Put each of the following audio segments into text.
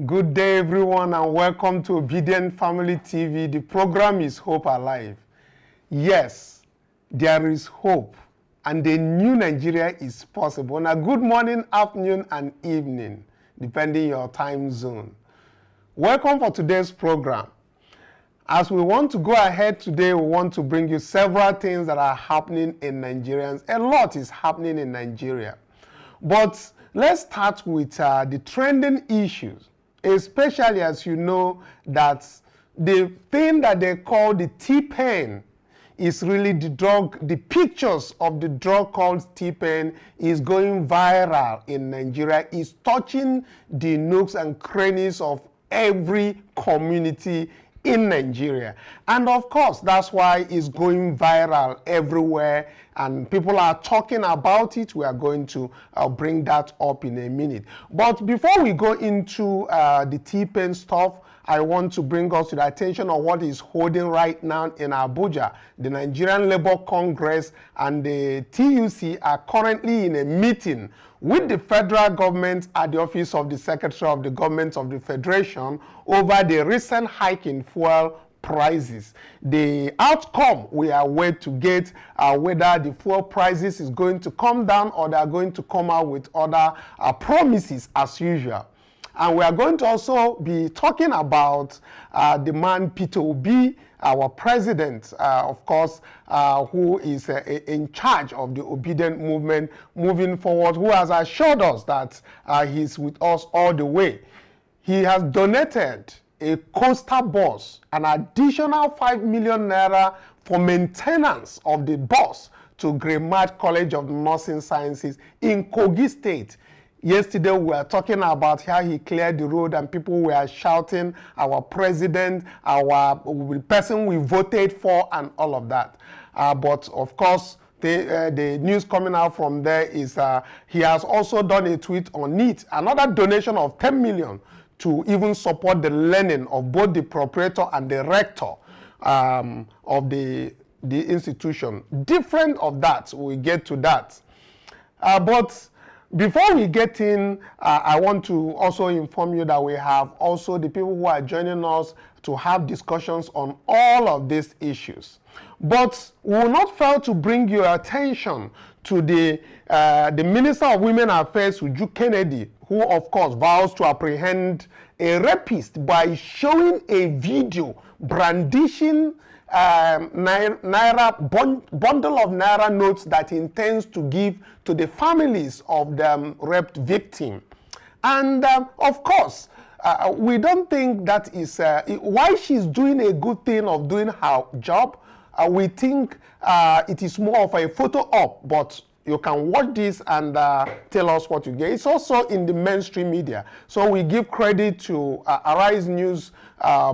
Good day, everyone, and welcome to Obidient Family TV. The program is Hope Alive. Yes, there is hope, and the new Nigeria is possible. Now, good morning, afternoon, and evening, depending your time zone. Welcome for today's program. As we want to go ahead today, we want to bring you several things that are happening in Nigerians. A lot is happening in Nigeria. But let's start with the trending issues, especially as you know that the thing that they call the TPain is really the drug. The pictures of the drug called TPain is going viral in Nigeria. It's touching the nooks and crannies of every community in Nigeria. And of course, that's why it's going viral everywhere and people are talking about it. We are going to bring that up in a minute. But before we go into the TPain stuff, I want to bring us to the attention of what is holding right now in Abuja. The Nigerian Labour Congress and the TUC are currently in a meeting with the federal government at the office of the Secretary of the Government of the Federation over the recent hike in fuel prices. The outcome we are waiting to get whether the fuel prices is going to come down or they are going to come out with other promises as usual. And we are going to also be talking about the man Peter Obi, our president, of course, who is in charge of the Obidient movement moving forward, who has assured us that he's with us all the way. He has donated a coaster bus, an additional 5 million naira for maintenance of the bus to Gremad College of Nursing Sciences in Kogi State. Yesterday, we were talking about how he cleared the road and people were shouting, our president, the person we voted for, and all of that. But of course, the news coming out from there is he has also done a tweet on it, another donation of 10 million to even support the learning of both the proprietor and the rector of the institution. Different of that, we'll get to that. But before we get in, I want to also inform you that we have also the people who are joining us to have discussions on all of these issues. But we will not fail to bring your attention to the Minister of Women Affairs, Uju Kennedy, who of course vows to apprehend a rapist by showing a video brandishing bundle of naira notes that he intends to give to the families of the raped victim. And of course, we don't think that is why she's doing a good thing of doing her job. We think it is more of a photo op, but you can watch this and tell us what you get. It's also in the mainstream media. So we give credit to Arise News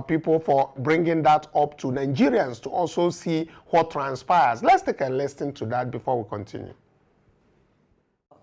people for bringing that up to Nigerians to also see what transpires. Let's take a listen to that before we continue.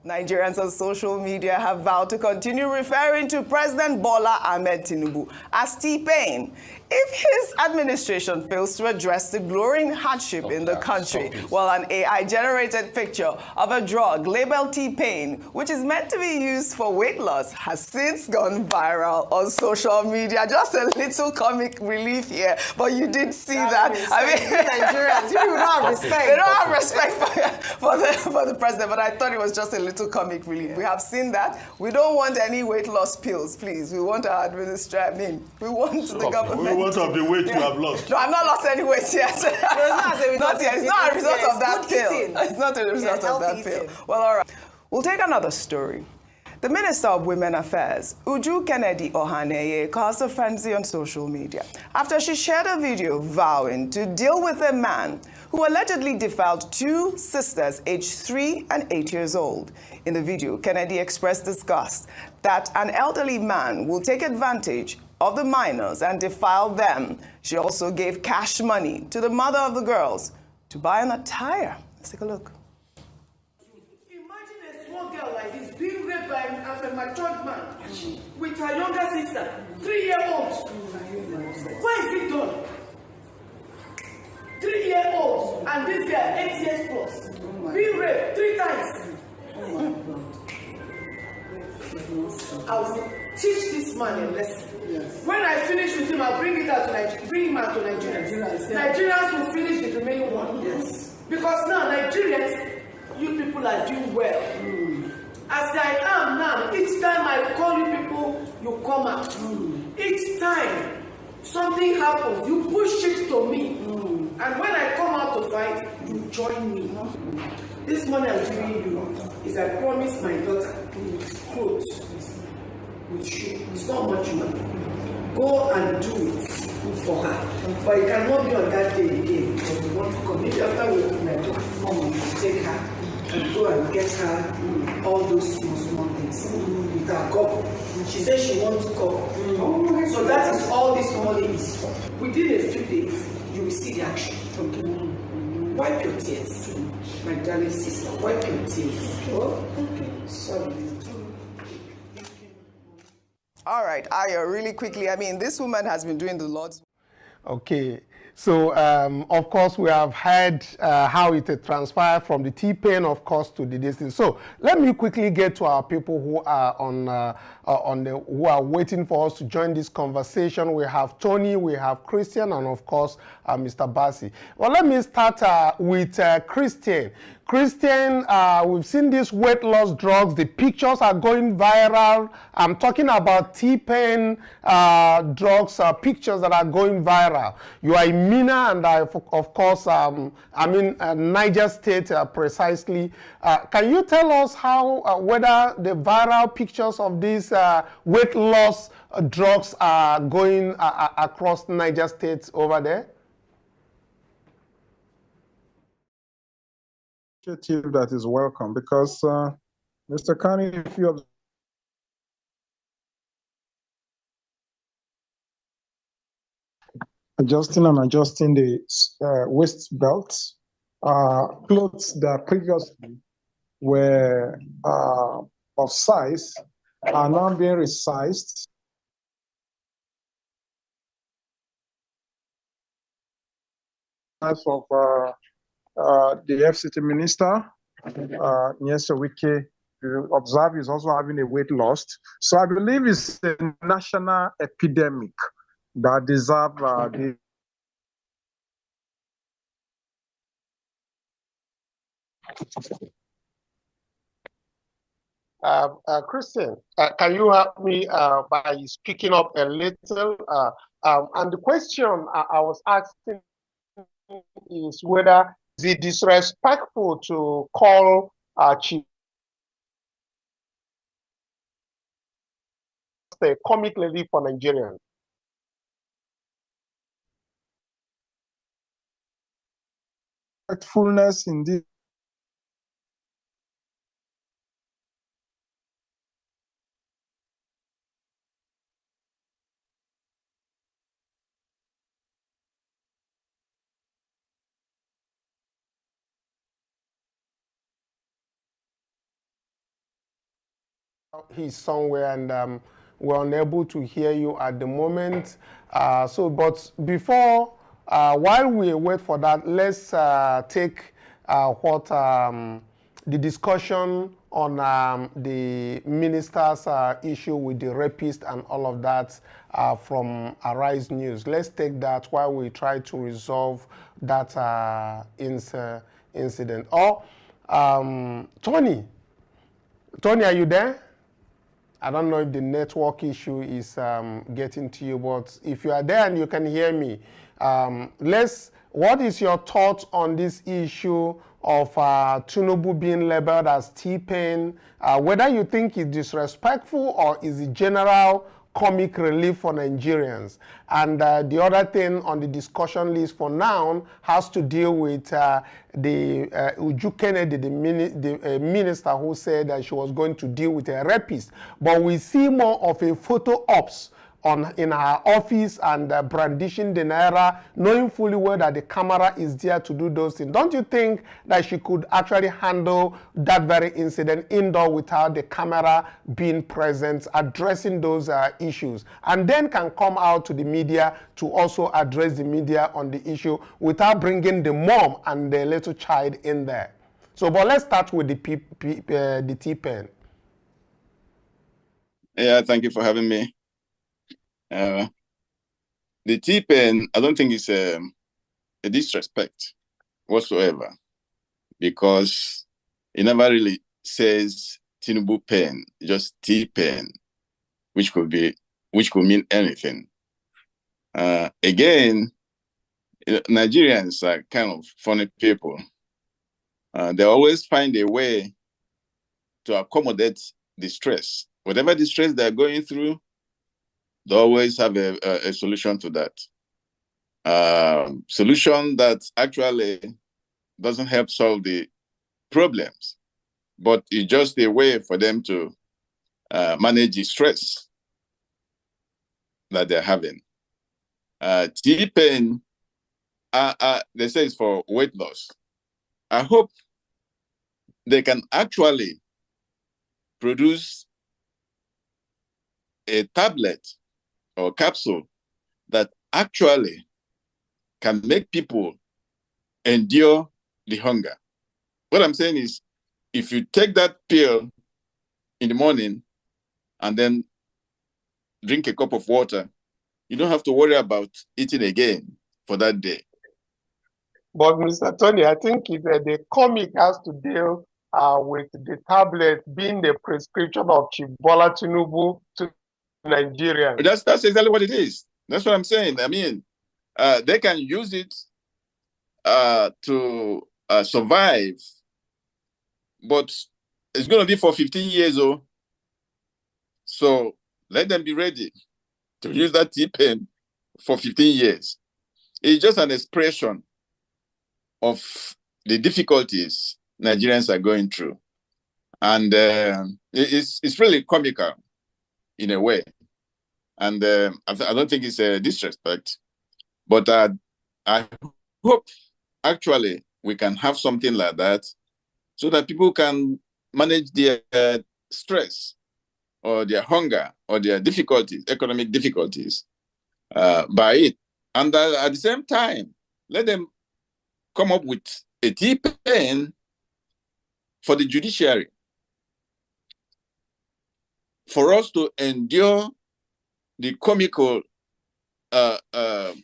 Nigerians on social media have vowed to continue referring to President Bola Ahmed Tinubu as TPain if his administration fails to address the growing hardship in the country. Well, an AI-generated picture of a drug labeled TPain, which is meant to be used for weight loss, has since gone viral on social media. Just a little comic relief here, but you did see that. I mean, Nigerians, you don't have respect. They don't have respect for the president, but I thought it was just a little comic relief. We have seen that. We don't want any weight loss pills, please. We want our administration. We want the government. What of the weight you have lost? No, I've not lost any weight yet. Not yet. It's not a result of that pill. It's not a result of that pill. Well, all right. We'll take another story. The Minister of Women Affairs, Uju Kennedy Ohaneye, caused a frenzy on social media after she shared a video vowing to deal with a man who allegedly defiled two sisters aged 3 and 8 years old. In the video, Kennedy expressed disgust that an elderly man will take advantage of the minors and defile them. She also gave cash money to the mother of the girls to buy an attire. Let's take a look. Imagine a small girl like this being raped by a matured man with her younger sister, 3-year-old. Why is it done? 3-year-old and this girl, 8 years plus, being raped 3 times. teach this man a lesson. Yes. When I finish with him, I'll bring it out to bring him out to Nigerians. Nigerians will finish the remaining one. Yes. Because now Nigerians, you people are doing well. As I am now, each time I call you people, you come out. Each time something happens, you push it to me. And when I come out to fight, you join me. This money I'm giving you is I promised my daughter clothes with shoe. It's not much money. Go and do it for her. But it cannot be on that day again because we want to come. Maybe after we open my door, mom will take her and go and get her all those small things with her cup. She said she wants to cup. So that is all this money is for. Within a few days, you will see the action. Okay. Wipe your tears, my darling sister. Wipe your tears. Oh, okay. Sorry. All right, Aya, really quickly. I mean, this woman has been doing the Lord's. Okay. So, of course, we have heard how it transpired from the TPain, of course, to the distance. So, let me quickly get to our people who are who are waiting for us to join this conversation. We have Tony, we have Christian, and of course, Mr. Bassi. Well, let me start with Christian. Christian, we've seen these weight loss drugs. The pictures are going viral. I'm talking about TPain drugs, pictures that are going viral. You are in Mina, and of course, I'm in Niger State precisely. Can you tell us how, whether the viral pictures of these weight loss drugs are going across Niger State over there? That is welcome because Mr. Kanu, if you have adjusting the waist belts, clothes that previously were of size are now being resized. As of the FCT minister, Nyesowike, you observe is also having a weight loss. So I believe it's a national epidemic that deserves the Christian, can you help me by speaking up a little? And the question I was asking is whether is it disrespectful to call Chidi a comic relief for Nigerians? Fullness in this. He's somewhere and we're unable to hear you at the moment. But before, while we wait for that, let's take what the discussion on the minister's issue with the rapist and all of that from Arise News. Let's take that while we try to resolve that incident. Or, Tony, are you there? I don't know if the network issue is getting to you, but if you are there and you can hear me, what is your thoughts on this issue of Tinubu being labeled as TPain? Whether you think it's disrespectful or is it general comic relief for Nigerians? And the other thing on the discussion list for now has to deal with the Uju Kennedy, the minister who said that she was going to deal with a rapist. But we see more of a photo ops in her office and brandishing the naira, knowing fully well that the camera is there to do those things. Don't you think that she could actually handle that very incident indoor without the camera being present, addressing those issues, and then can come out to the media to also address the media on the issue without bringing the mom and the little child in there? So, but let's start with the TPain. Yeah, thank you for having me. The TPain, I don't think it's a disrespect whatsoever, because it never really says Tinubu pain, just TPain, which could mean anything. Again, Nigerians are kind of funny people. They always find a way to accommodate distress. Whatever distress they're going through, they always have a solution to that. Solution that actually doesn't help solve the problems, but it's just a way for them to manage the stress that they're having. TPain, they say it's for weight loss. I hope they can actually produce a tablet or capsule that actually can make people endure the hunger. What I'm saying is, if you take that pill in the morning and then drink a cup of water, you don't have to worry about eating again for that day. But Mr. Tony, I think the comic has to deal with the tablet being the prescription of Chief Bola Tinubu to Nigerians. That's exactly what it is. That's what I'm saying. I mean, they can use it to survive, but it's going to be for 15 years old. So let them be ready to use that TPain for 15 years. It's just an expression of the difficulties Nigerians are going through. And it's really comical in a way. And I don't think it's a disrespect, but I hope actually we can have something like that so that people can manage their stress or their hunger or their difficulties, economic difficulties by it. And at the same time, let them come up with a TPain for the judiciary, for us to endure the comical, the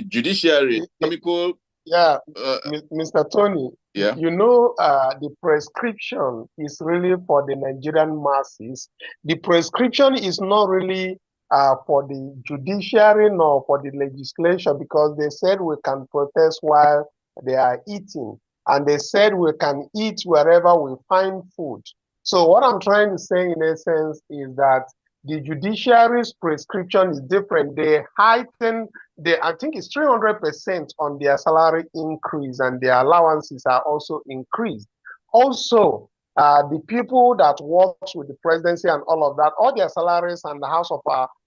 judiciary comical. Yeah, Mr. Tony. Yeah. You know, the prescription is really for the Nigerian masses. The prescription is not really for the judiciary nor for the legislature, because they said we can protest while they are eating. And they said we can eat wherever we find food. So what I'm trying to say in essence is that the judiciary's prescription is different. They heighten, I think it's 300% on their salary increase, and their allowances are also increased. Also, the people that work with the presidency and all of that, all their salaries and the House of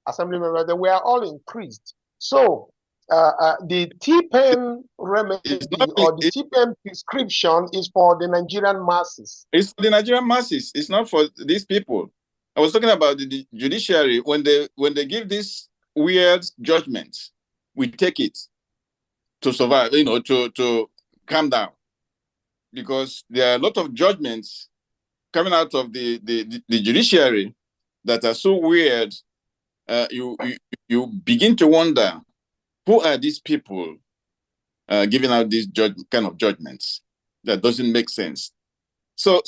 Assembly members, they were all increased. So the TPain remedy or the TPain prescription is for the Nigerian masses. It's for the Nigerian masses. It's not for these people. I was talking about the judiciary. When they give these weird judgments, we take it to survive, to calm down, because there are a lot of judgments coming out of the judiciary that are so weird. You begin to wonder, who are these people giving out these kind of judgments that doesn't make sense? So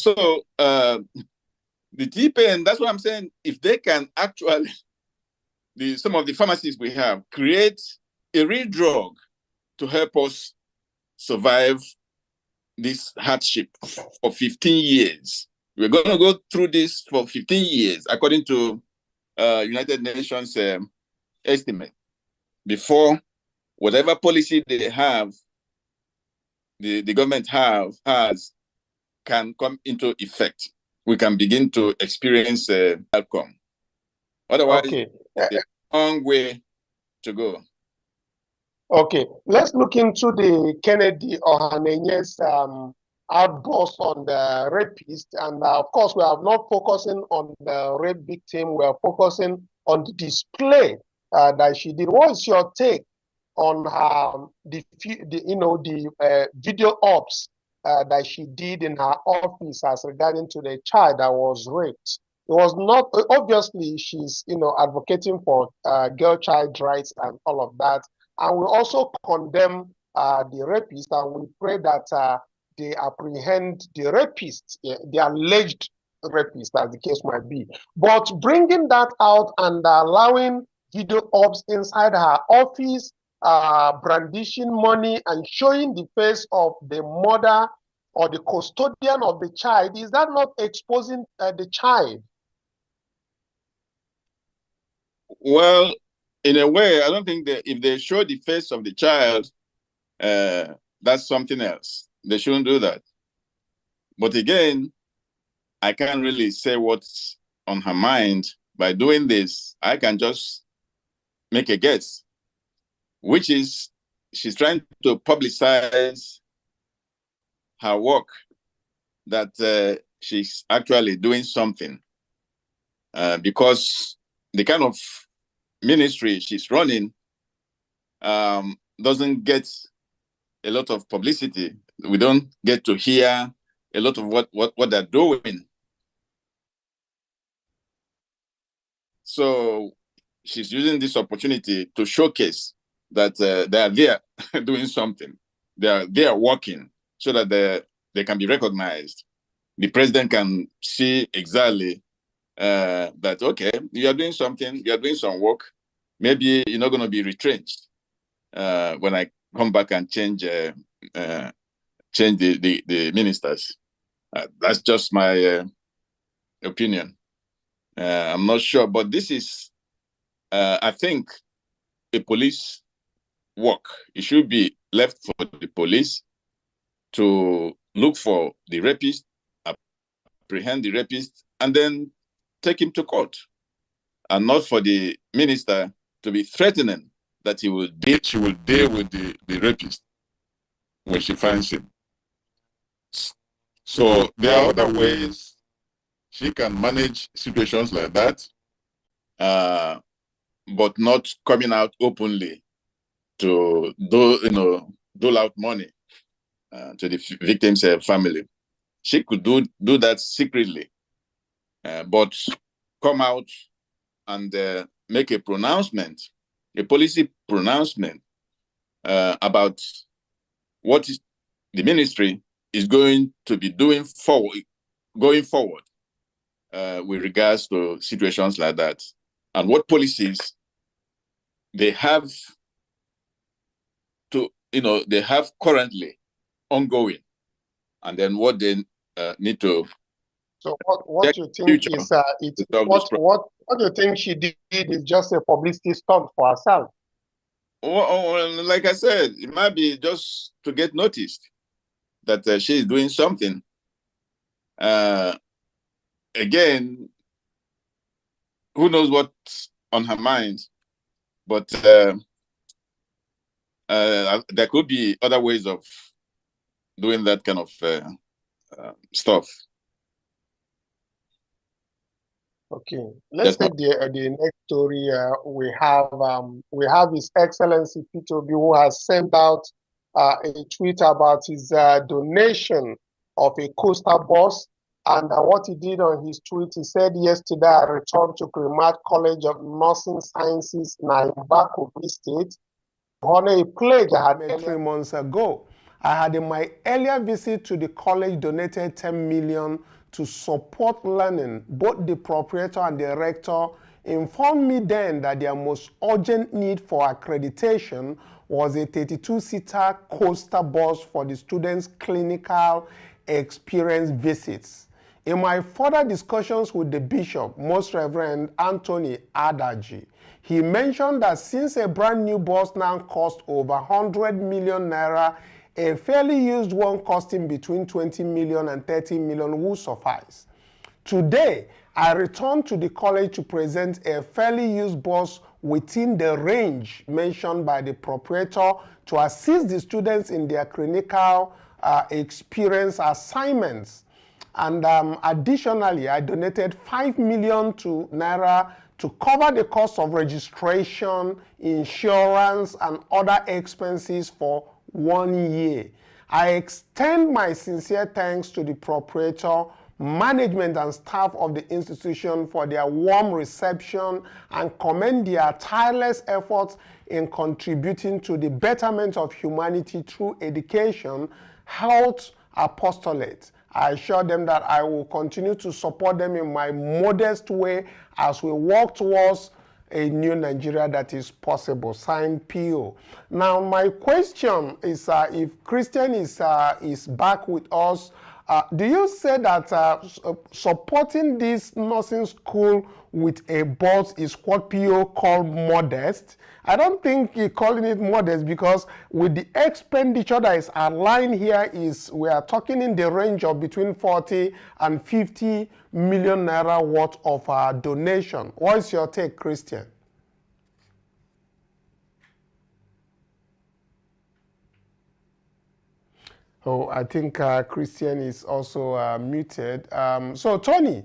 the TPain, that's what I'm saying. If they can actually, some of the pharmacies we have, create a real drug to help us survive this hardship for 15 years. We're going to go through this for 15 years, according to United Nations estimate, before whatever policy they have, the government has, can come into effect. We can begin to experience outcome. Otherwise, okay. It's a long way to go. Okay, let's look into the Kennedy Ohanenye's outburst on the rapist. And of course, we are not focusing on the rape victim. We are focusing on the display that she did. What is your take on the video ops that she did in her office as regarding to the child that was raped. It was not, obviously she's, advocating for girl-child rights and all of that. And we also condemn the rapist, and we pray that they apprehend the rapist, the alleged rapist, as the case might be. But bringing that out and allowing video ops inside her office, brandishing money and showing the face of the mother or the custodian of the child, is that not exposing the child? Well, in a way, I don't think that if they show the face of the child, that's something else. They shouldn't do that. But again, I can't really say what's on her mind. By doing this, I can just make a guess, which is she's trying to publicize her work, that she's actually doing something, because the kind of ministry she's running doesn't get a lot of publicity. We don't get to hear a lot of what they're doing. So she's using this opportunity to showcase that they are there doing something. They are working so that they can be recognized. The president can see exactly that, okay, you are doing something, you are doing some work. Maybe you're not going to be retrenched when I come back and change the ministers. That's just my opinion. I'm not sure, but this is, I think, a police work. It should be left for the police to look for the rapist, apprehend the rapist, and then take him to court, and not for the minister to be threatening that she will deal with the rapist when she finds him. So there are other ways she can manage situations like that, but not coming out openly to dole out money to the victim's family. She could do that secretly, but come out and make a pronouncement, a policy pronouncement about what the ministry is going to be doing going forward with regards to situations like that, and what policies they have they have currently ongoing, and then what they need to. So what you think is what you think she did is just a publicity stunt for herself? Well, like I said, it might be just to get noticed that she is doing something. Again, who knows what's on her mind? But there could be other ways of doing that kind of stuff. Okay, let's take the next story. We have His Excellency Peter Obi, who has sent out a tweet about his donation of a coaster bus. And what he did on his tweet, he said, yesterday I returned to Primat College of Nursing Sciences in Kogi State on a pledge I had made 3 months ago. I had in my earlier visit to the college donated 10 million to support learning. Both the proprietor and the rector informed me then that their most urgent need for accreditation was a 32-seater coaster bus for the students' clinical experience visits. In my further discussions with the bishop, Most Reverend Anthony Adaji, he mentioned that since a brand new bus now costs over 100 million naira, a fairly used one costing between 20 million and 30 million will suffice. Today, I returned to the college to present a fairly used bus within the range mentioned by the proprietor to assist the students in their clinical experience assignments. And additionally, I donated 5 million naira to cover the cost of registration, insurance, and other expenses for 1 year. I extend my sincere thanks to the proprietor, management and staff of the institution for their warm reception and commend their tireless efforts in contributing to the betterment of humanity through education, health, apostolate. I assure them that I will continue to support them in my modest way as we work towards a new Nigeria that is possible. Signed, P.O. Now, my question is, if Christian is back with us, do you say that supporting this nursing school with a bus is what P.O. called modest? I don't think he's calling it modest, because with the expenditure that is outlined here, we are talking in the range of between 40 and 50 million naira worth of donation. What is your take, Christian? Oh, I think Christian is also muted. So, Tony,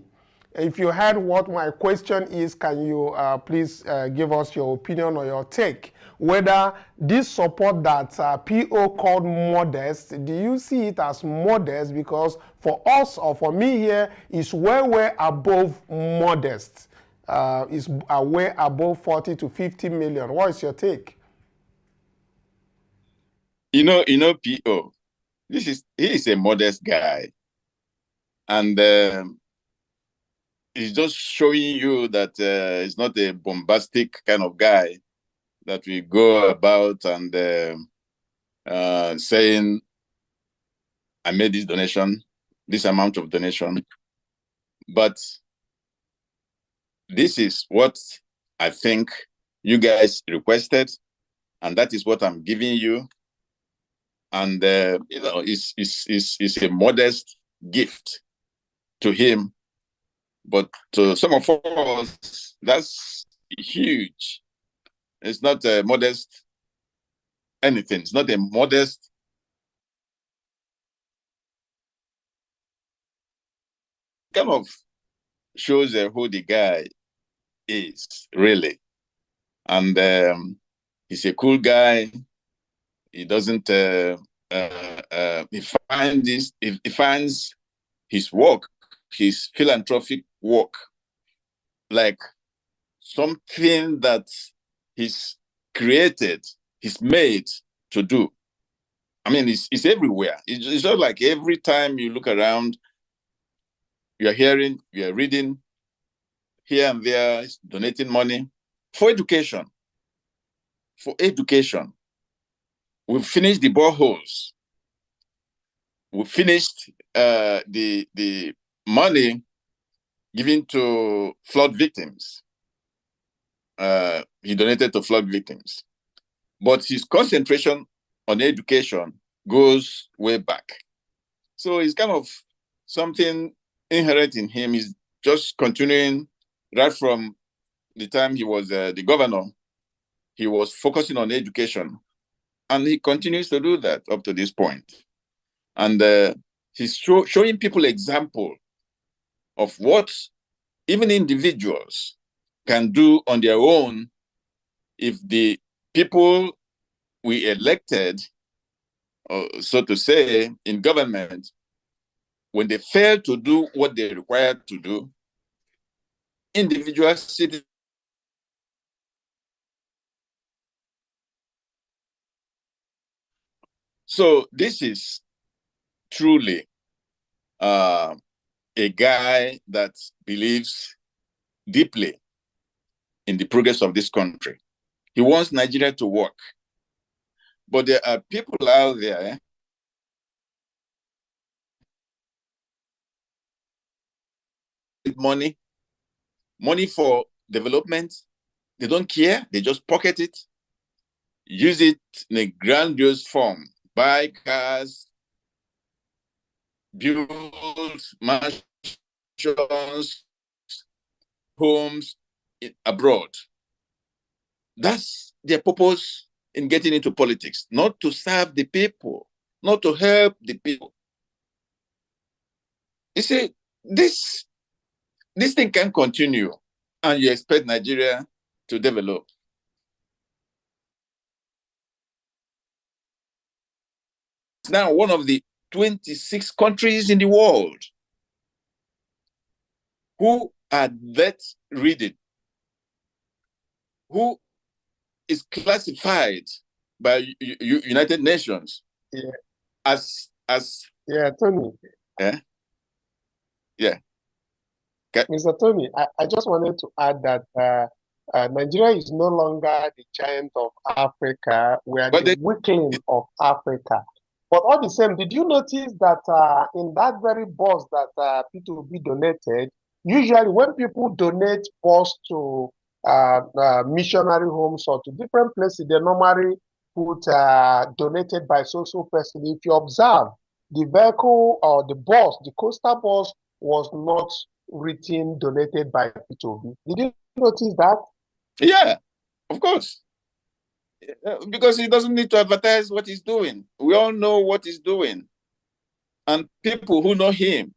if you heard what my question is, can you please give us your opinion or your take? Whether this support that PO called modest, do you see it as modest? Because for us, or for me here, it's way above modest. It's way above 40 to 50 million. What is your take? You know, PO, he is a modest guy. And he's just showing you that he's not a bombastic kind of guy that we go about and saying, I made this donation, this amount of donation. But this is what I think you guys requested, and that is what I'm giving you. And, you know, it's a modest gift to him. But to some of us, that's huge. It's not a modest anything. It's not a modest. Kind of shows who the guy is, really. And he's a cool guy. He doesn't, he finds his work, his philanthropic work, like something that he's created, he's made to do. I mean, it's everywhere. It's just like every time you look around, you're hearing, you're reading, here and there, he's donating money for education. For education. We've finished the boreholes. We finished the money given to flood victims. He donated to flood victims. But his concentration on education goes way back. So it's kind of something inherent in him. He's just continuing right from the time he was the governor. He was focusing on education. And he continues to do that up to this point. And he's showing people example of what even individuals can do on their own if the people we elected, so to say, in government, when they fail to do what they're required to do, individual citizens. So this is truly a guy that believes deeply in the progress of this country. He wants Nigeria to work. But there are people out there with money for development. They don't care. They just pocket it, use it in a grandiose form, buy cars, build mansions, homes abroad. That's their purpose in getting into politics, not to serve the people, not to help the people. You see, this thing can continue, and you expect Nigeria to develop. now one of the 26 countries in the world who are debt ridden, who is classified by United Nations as Tony. Mr. Tony, I just wanted to add that Nigeria is no longer the giant of Africa. We are the weakling of Africa. But all the same, did you notice that in that very bus that P2B donated, usually when people donate bus to missionary homes or to different places, they normally put donated by social person. If you observe, the vehicle or the bus, the coastal bus, was not written donated by P2B. Did you notice that? Yeah, of course. Because he doesn't need to advertise what he's doing. We all know what he's doing. And people who know him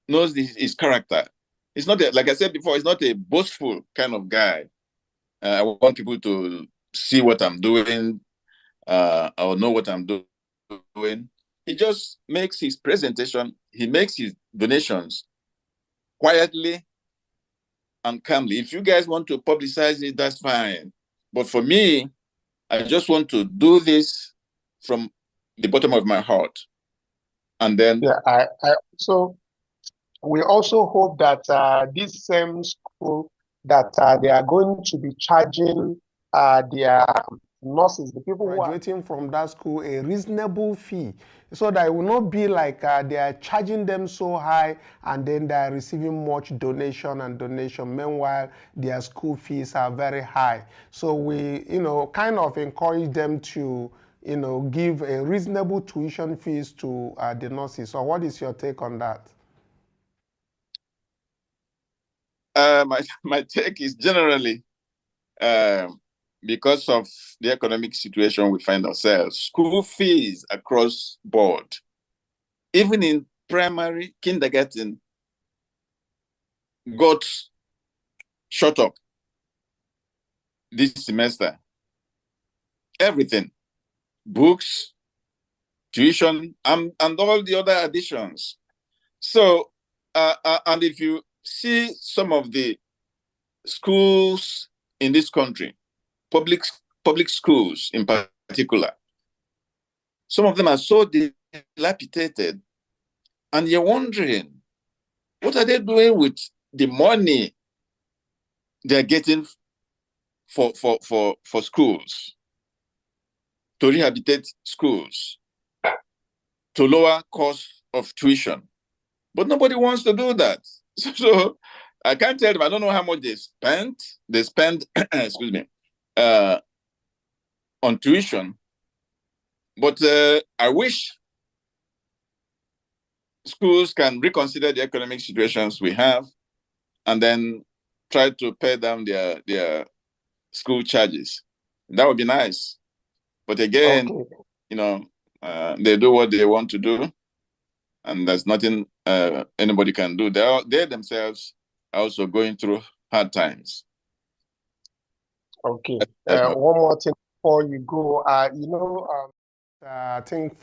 knows his character. It's not, like I said before, it's not a boastful kind of guy. I want people to see what I'm doing or know what I'm doing. He just makes his presentation, he makes his donations quietly and calmly. If you guys want to publicize it, that's fine. But for me, I just want to do this from the bottom of my heart. And then we also hope that this same school that they are going to be charging their nurses, the people graduating from that school, a reasonable fee, so that it will not be like they are charging them so high and then they are receiving much donation. Meanwhile, their school fees are very high. So we, kind of encourage them to, give a reasonable tuition fees to the nurses. So what is your take on that? My take is generally, because of the economic situation we find ourselves, school fees across board, even in primary kindergarten, got shot up this semester. Everything, books, tuition, and all the other additions. So, and if you see some of the schools in this country, public schools in particular, some of them are so dilapidated, and you're wondering, what are they doing with the money they're getting for schools, to rehabilitate schools, to lower cost of tuition? But nobody wants to do that. So I can't tell them. I don't know how much they spent. They spend, excuse me, on tuition. But I wish schools can reconsider the economic situations we have and then try to pay down their school charges. That would be nice. But again, they do what they want to do, and there's nothing anybody can do. They themselves are also going through hard times. Okay. One more thing before you go. I think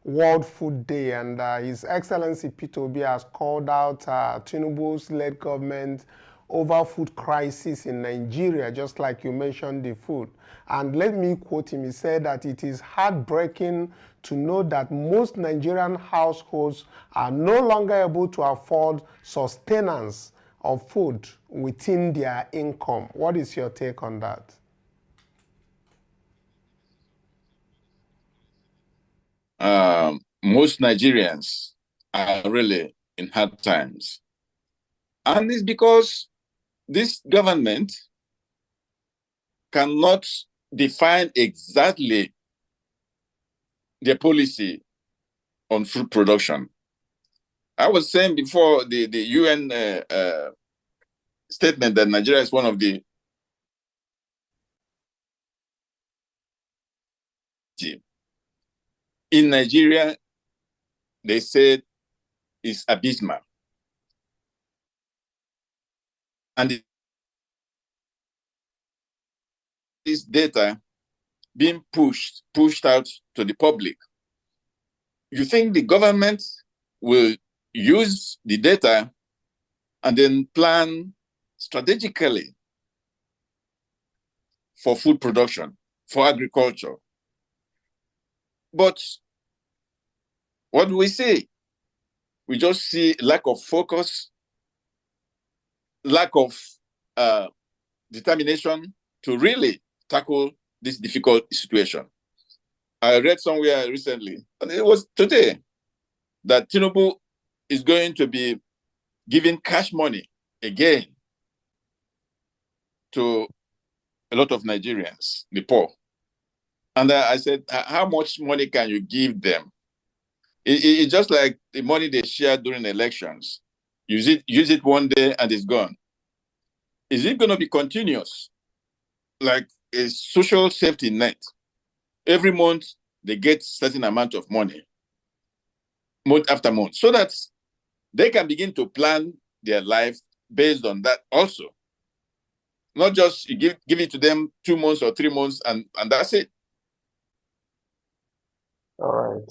World Food Day, and His Excellency P2B has called out Tinubu's led government over food crisis in Nigeria, just like you mentioned the food. And let me quote him. He said that it is heartbreaking to know that most Nigerian households are no longer able to afford sustenance of food within their income. What is your take on that? Most Nigerians are really in hard times. And it's because this government cannot define exactly their policy on food production. I was saying before the UN statement that Nigeria is one of the in Nigeria, they said it's abysmal. And this data being pushed out to the public. you think the government will use the data and then plan strategically for food production, for agriculture? But what do we see? We just see lack of focus, lack of determination to really tackle this difficult situation. I read somewhere recently, and it was today, that Tinubu is going to be giving cash money again to a lot of Nigerians, the poor. And I said, how much money can you give them? It's just like the money they share during elections. Use it one day and it's gone. Is it going to be continuous? Like a social safety net? Every month they get certain amount of money, month after month, so that they can begin to plan their life based on that also. Not just you give it to them 2 months or 3 months and that's it. All right.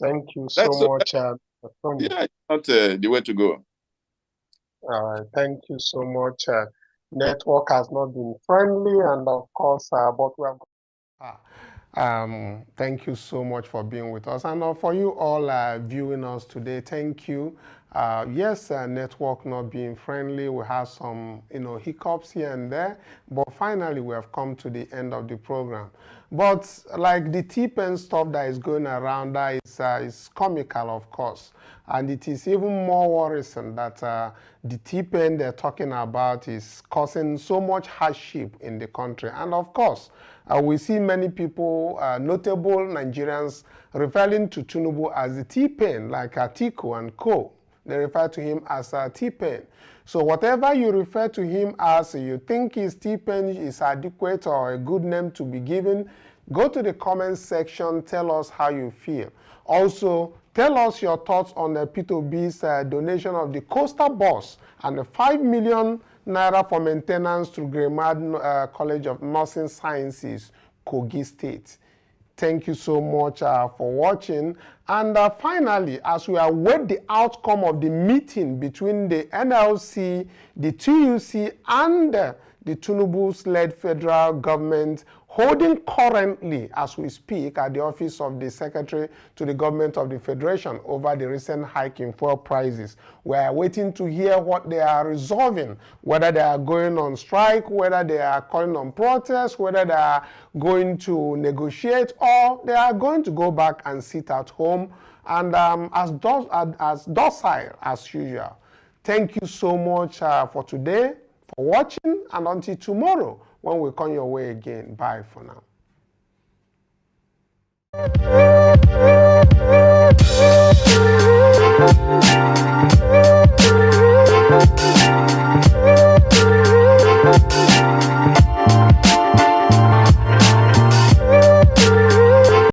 Thank you so much. Yeah, it's not the way to go. All right. Thank you so much. Network has not been friendly, and of course, but we have. Thank you so much for being with us, and for you all viewing us today, thank you. Yes, network not being friendly, we have some hiccups here and there, but finally we have come to the end of the program. But like the TPain stuff that is going around, that is comical, of course, and it is even more worrisome that the TPain they're talking about is causing so much hardship in the country. And of course, we see many people, notable Nigerians, referring to Tinubu as the TPain, like Atiku and co. They refer to him as TPain. So whatever you refer to him as, you think his TPain is adequate or a good name to be given, go to the comments section, tell us how you feel. Also, tell us your thoughts on the P2B's donation of the coastal bus and the 5 million naira for maintenance to Gremad College of Nursing Sciences, Kogi State. Thank you so much for watching. And finally, as we await the outcome of the meeting between the NLC, the TUC, and the Tinubu-led federal government, holding currently, as we speak, at the office of the Secretary to the Government of the Federation over the recent hike in fuel prices. We are waiting to hear what they are resolving, whether they are going on strike, whether they are calling on protest, whether they are going to negotiate, or they are going to go back and sit at home and as docile as usual. Thank you so much for today, for watching, and until tomorrow, when we come your way again. Bye for now.